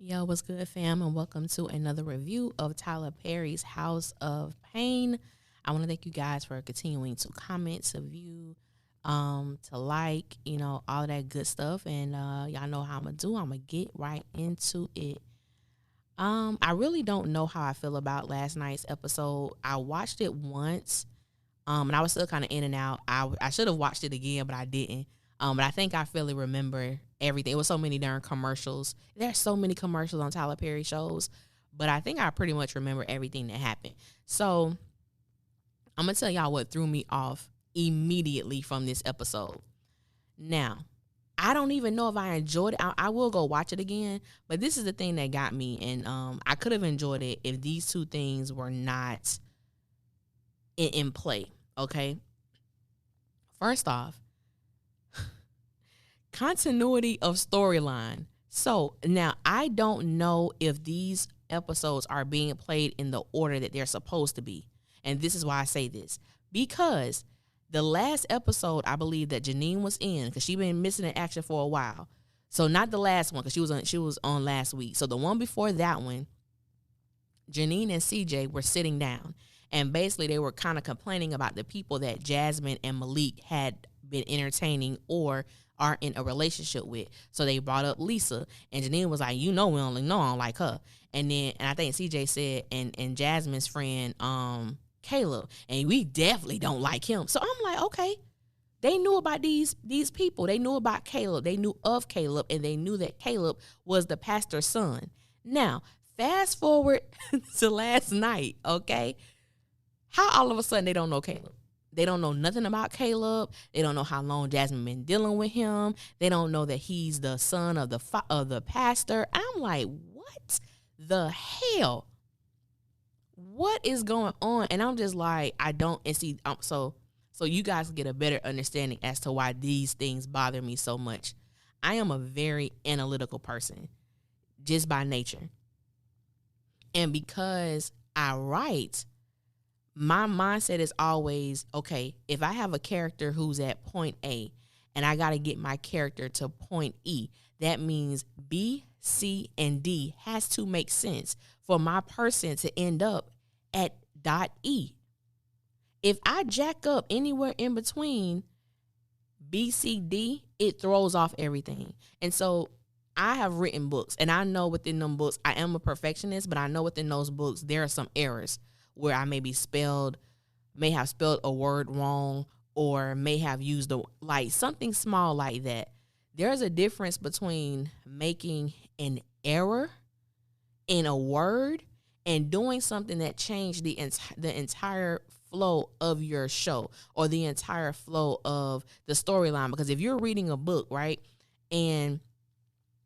Yo, what's good, fam? And welcome to another review of Tyler Perry's House of Payne. I want to thank you guys for continuing to comment, to view, to like, all that good stuff. And y'all know how I'm going to do. I'm going to get right into it. I really don't know how I feel about last night's episode. I watched it once, and I was still kind of in and out. I should have watched it again, but I didn't. But I think I fully remember everything. It was so many darn commercials. There's so many commercials on Tyler Perry shows, but I think I pretty much remember everything that happened. So I'm going to tell y'all what threw me off immediately from this episode. Now, I don't even know if I enjoyed it. I will go watch it again, but this is the thing that got me, and I could have enjoyed it if these two things were not in play, okay? First off, continuity of storyline. So now I don't know if these episodes are being played in the order that they're supposed to be. And this is why I say this. Because the last episode, I believe that Janine was in, because she's been missing in action for a while. So not the last one, because she was on last week. So the one before that one, Janine and CJ were sitting down. And basically they were kind of complaining about the people that Jasmine and Malik had been entertaining or are in a relationship with. So they brought up Lisa, and Janine was like, we only know I don't like her. And I think CJ said, and Jasmine's friend, Caleb, and we definitely don't like him. So I'm like, okay, they knew about these people. They knew about Caleb. They knew of Caleb, and they knew that Caleb was the pastor's son. Now, fast forward to last night, okay? How all of a sudden they don't know Caleb? They don't know nothing about Caleb. They don't know how long Jasmine been dealing with him. They don't know that he's the son of the pastor. I'm like, what the hell? What is going on? And I'm just like, I don't. And see, so you guys get a better understanding as to why these things bother me so much. I am a very analytical person, just by nature, and because I write, my mindset is always, okay, if I have a character who's at point A and I got to get my character to point E, that means B, C, and D has to make sense for my person to end up at dot E. If I jack up anywhere in between B, C, D, it throws off everything. And so I have written books, and I know within them books, I am a perfectionist, but I know within those books, there are some errors where I may have spelled a word wrong, or may have used something small like that. There's a difference between making an error in a word and doing something that changed the entire flow of your show or the entire flow of the storyline. Because if you're reading a book, right, and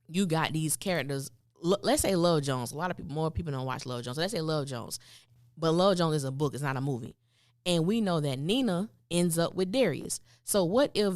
you got these characters, let's say Love Jones. More people don't watch Love Jones. So let's say Love Jones. But Love Jones is a book. It's not a movie. And we know that Nina ends up with Darius. So what if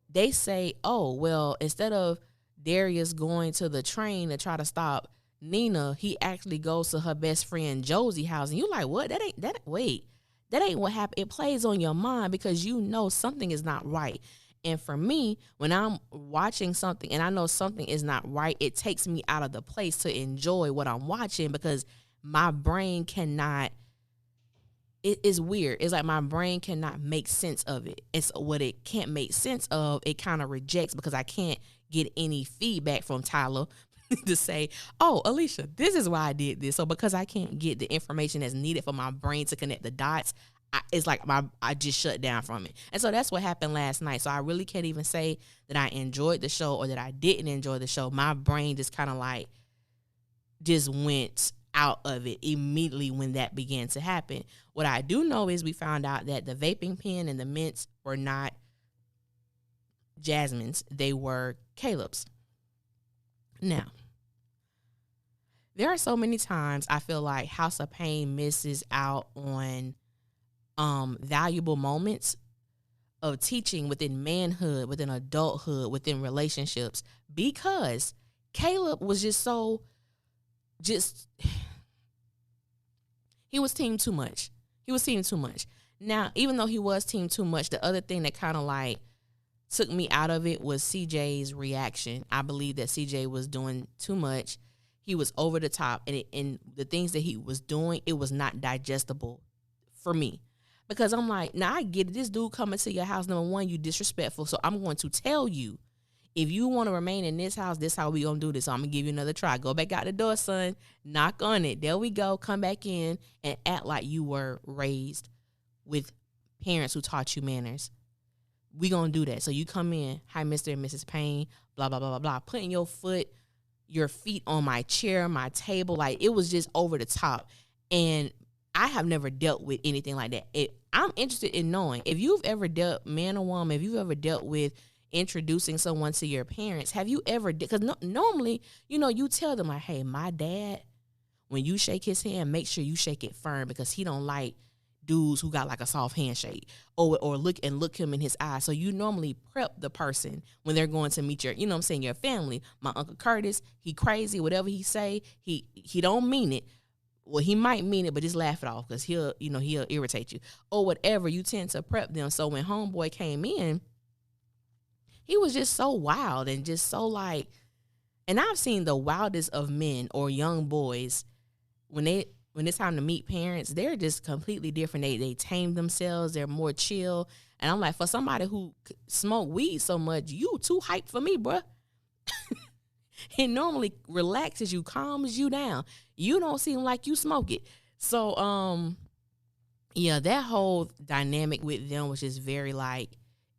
they say, oh, well, instead of Darius going to the train to try to stop Nina, he actually goes to her best friend Josie's house. And you're like, what? That ain't what happened. It plays on your mind because you know something is not right. And for me, when I'm watching something and I know something is not right, it takes me out of the place to enjoy what I'm watching because my brain cannot, it is weird. It's like my brain cannot make sense of it. It's what it can't make sense of, it kind of rejects because I can't get any feedback from Tyler to say, oh, Alicia, this is why I did this. So because I can't get the information that's needed for my brain to connect the dots, it's like I just shut down from it. And so that's what happened last night. So I really can't even say that I enjoyed the show or that I didn't enjoy the show. My brain just kind of just went out of it immediately when that began to happen. What I do know is we found out that the vaping pen and the mints were not Jasmine's. They were Caleb's. Now, there are so many times I feel like House of Payne misses out on valuable moments of teaching within manhood, within adulthood, within relationships, because Caleb was he was team too much. Now, even though he was team too much, the other thing that kind of took me out of it was CJ's reaction. I believe that CJ was doing too much. He was over the top, and the things that he was doing, it was not digestible for me. Because I'm like, now I get it. This dude coming to your house, number one, you disrespectful. So I'm going to tell you, if you want to remain in this house, this how we going to do this. So I'm going to give you another try. Go back out the door, son. Knock on it. There we go. Come back in and act like you were raised with parents who taught you manners. We going to do that. So you come in, hi, Mr. and Mrs. Payne, blah, blah, blah, blah, blah. Putting your feet on my chair, my table. Like, it was just over the top. And I have never dealt with anything like that. I'm interested in knowing if you've ever dealt, man or woman, if you've ever dealt with introducing someone to your parents. Have you ever, because normally, you tell them like, hey, my dad, when you shake his hand, make sure you shake it firm because he don't like dudes who got like a soft handshake or look him in his eyes. So you normally prep the person when they're going to meet your, your family. My Uncle Curtis, he crazy, whatever he say, he don't mean it. Well, he might mean it, but just laugh it off because he'll irritate you or whatever. You tend to prep them. So when homeboy came in, he was just so wild and just so like, and I've seen the wildest of men or young boys when it's time to meet parents, they're just completely different. They tame themselves. They're more chill. And I'm like, for somebody who smoke weed so much, you too hyped for me, bruh. It normally relaxes you, calms you down. You don't seem like you smoke it. So, yeah, that whole dynamic with them was just very like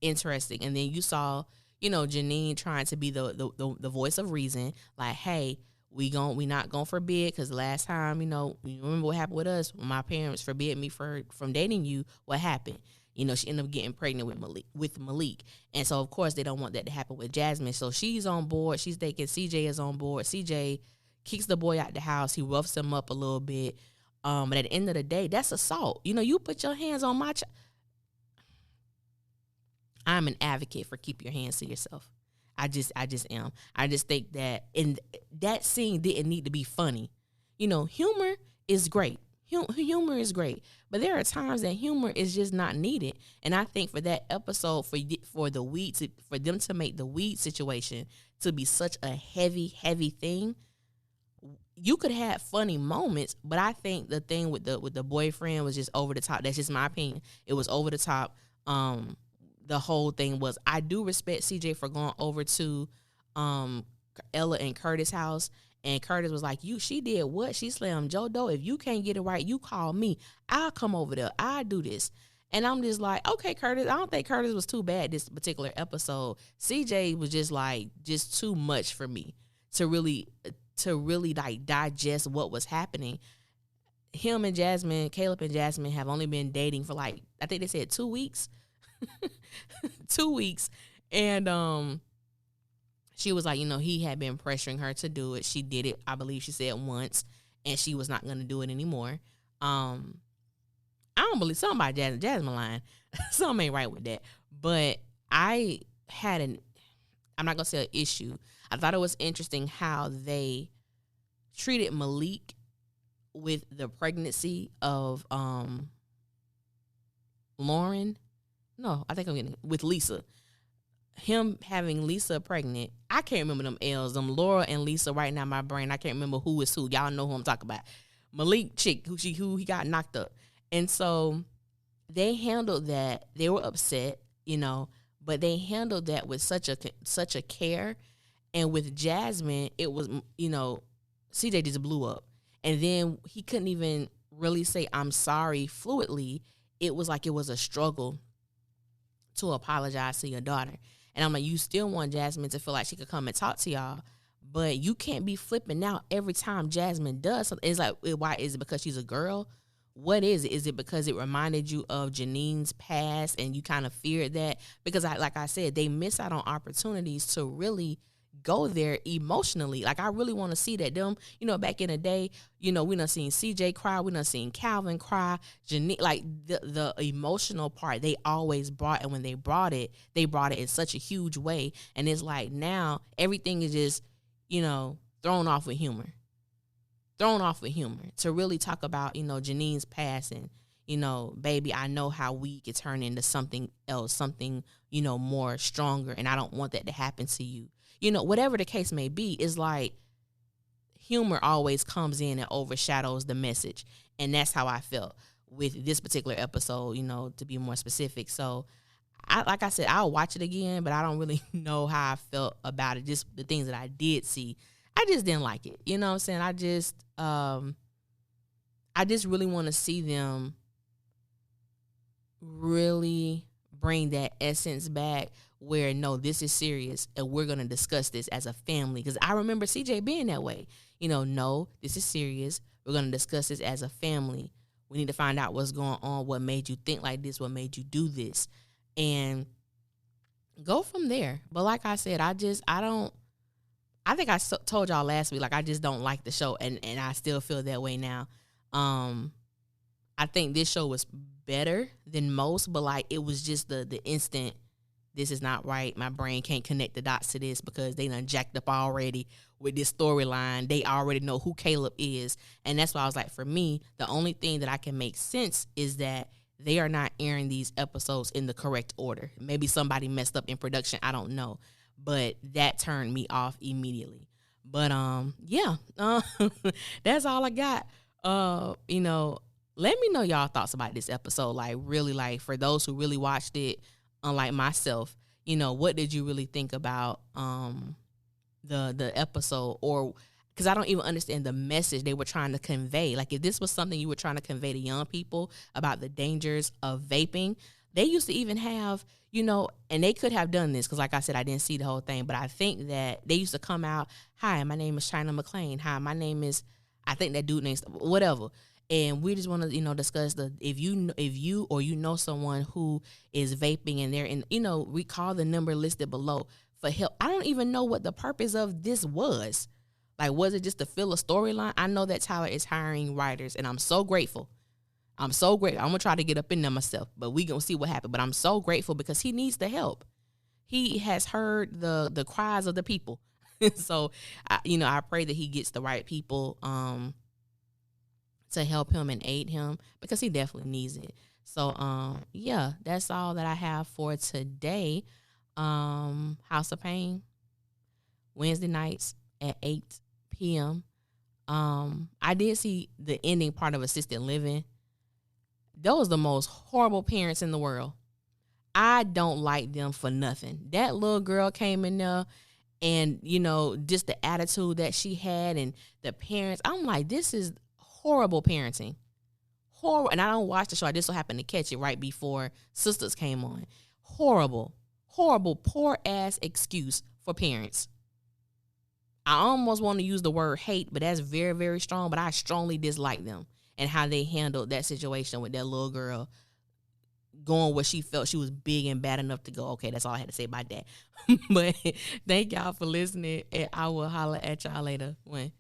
interesting. And then you saw, Janine trying to be the voice of reason, like, hey, we not gonna forbid, because last time, you remember what happened with us when my parents forbid me from dating you. What happened? She ended up getting pregnant with Malik. And so, of course, they don't want that to happen with Jasmine. So she's on board. She's thinking CJ is on board. CJ kicks the boy out the house. He roughs him up a little bit. But at the end of the day, that's assault. You put your hands on my child. I'm an advocate for keep your hands to yourself. I just am. I just think that that scene didn't need to be funny. Humor is great. Humor is great, but there are times that humor is just not needed. And I think for that episode, for them to make the weed situation to be such a heavy thing, you could have funny moments, but I think the thing with the boyfriend was just over the top. That's just my opinion. It was over the top. The whole thing was, I do respect CJ for going over to Ella and Curtis' house. And Curtis was like, she did what? She slammed Joe Doe. If you can't get it right, you call me. I'll come over there. I'll do this. And I'm just like, okay, Curtis. I don't think Curtis was too bad this particular episode. CJ was just too much for me to really like digest what was happening. Him and Jasmine, Caleb and Jasmine have only been dating for like, I think they said 2 weeks. 2 weeks. And she was like, he had been pressuring her to do it. She did it, I believe she said once, and she was not going to do it anymore. I don't believe something about Jasmine lying. Something ain't right with that. But I'm not going to say an issue. I thought it was interesting how they treated Malik with the pregnancy of Lauren. No, I think I'm getting with Lisa. Him having Lisa pregnant, I can't remember them L's. Them Laura and Lisa right now in my brain. I can't remember who is who. Y'all know who I'm talking about. Malik chick, who he got knocked up. And so they handled that. They were upset, but they handled that with such a care. And with Jasmine, it was, CJ just blew up. And then he couldn't even really say, I'm sorry fluidly. It was like it was a struggle to apologize to your daughter. And I'm like, you still want Jasmine to feel like she could come and talk to y'all, but you can't be flipping out every time Jasmine does something. It's like, why? Is it because she's a girl? What is it? Is it because it reminded you of Janine's past and you kind of feared that? Because like I said, they miss out on opportunities to really go there emotionally. Like, I really want to see that. Them, back in the day, we done seen CJ cry, we done seen Calvin cry, Janine, like the emotional part they always brought, and when they brought it in such a huge way. And it's like now everything is just, thrown off with humor. To really talk about, Janine's past and, baby, I know how we could turn into something else, something, more stronger. And I don't want that to happen to you. Whatever the case may be, is like humor always comes in and overshadows the message. And that's how I felt with this particular episode, to be more specific. So like I said, I'll watch it again, but I don't really know how I felt about it. Just the things that I did see, I just didn't like it. You know what I'm saying? I just really want to see them really bring that essence back where, no, this is serious and we're going to discuss this as a family. Because I remember CJ being that way. No, this is serious. We're going to discuss this as a family. We need to find out what's going on, what made you think like this, what made you do this, and go from there. But like I said, I think I told y'all last week, like, I just don't like the show, and I still feel that way now. I think this show was better than most, but like it was just the instant, this is not right. My brain can't connect the dots to this because they done jacked up already with this storyline. They already know who Caleb is. And that's why I was like, for me, the only thing that I can make sense is that they are not airing these episodes in the correct order. Maybe somebody messed up in production. I don't know. But that turned me off immediately. But yeah, that's all I got. Let me know y'all thoughts about this episode. Like, really, like, for those who really watched it, unlike myself, what did you really think about the episode? Or because I don't even understand the message they were trying to convey. Like, if this was something you were trying to convey to young people about the dangers of vaping, they used to even have, and they could have done this because, like I said, I didn't see the whole thing, but I think that they used to come out, hi, my name is China McClain. Hi, my name is, I think that dude names, whatever. And we just want to, discuss if you or someone who is vaping and they're in, we call the number listed below for help. I don't even know what the purpose of this was. Like, was it just to fill a storyline? I know that Tyler is hiring writers, and I'm so grateful. I'm going to try to get up in there myself, but we going to see what happens. But I'm so grateful because he needs the help. He has heard the cries of the people. So, I pray that he gets the right people to help him and aid him because he definitely needs it. So, yeah, that's all that I have for today. House of Payne, Wednesday nights at 8 p.m. I did see the ending part of Assisted Living. Those are the most horrible parents in the world. I don't like them for nothing. That little girl came in there and, just the attitude that she had and the parents. I'm like, this is horrible parenting. Horrible. And I don't watch the show. I just so happened to catch it right before Sisters came on. Horrible, poor ass excuse for parents. I almost want to use the word hate, but that's very, very strong. But I strongly dislike them and how they handled that situation with that little girl going where she felt she was big and bad enough to go. Okay, that's all I had to say about that. But thank y'all for listening, and I will holler at y'all later. When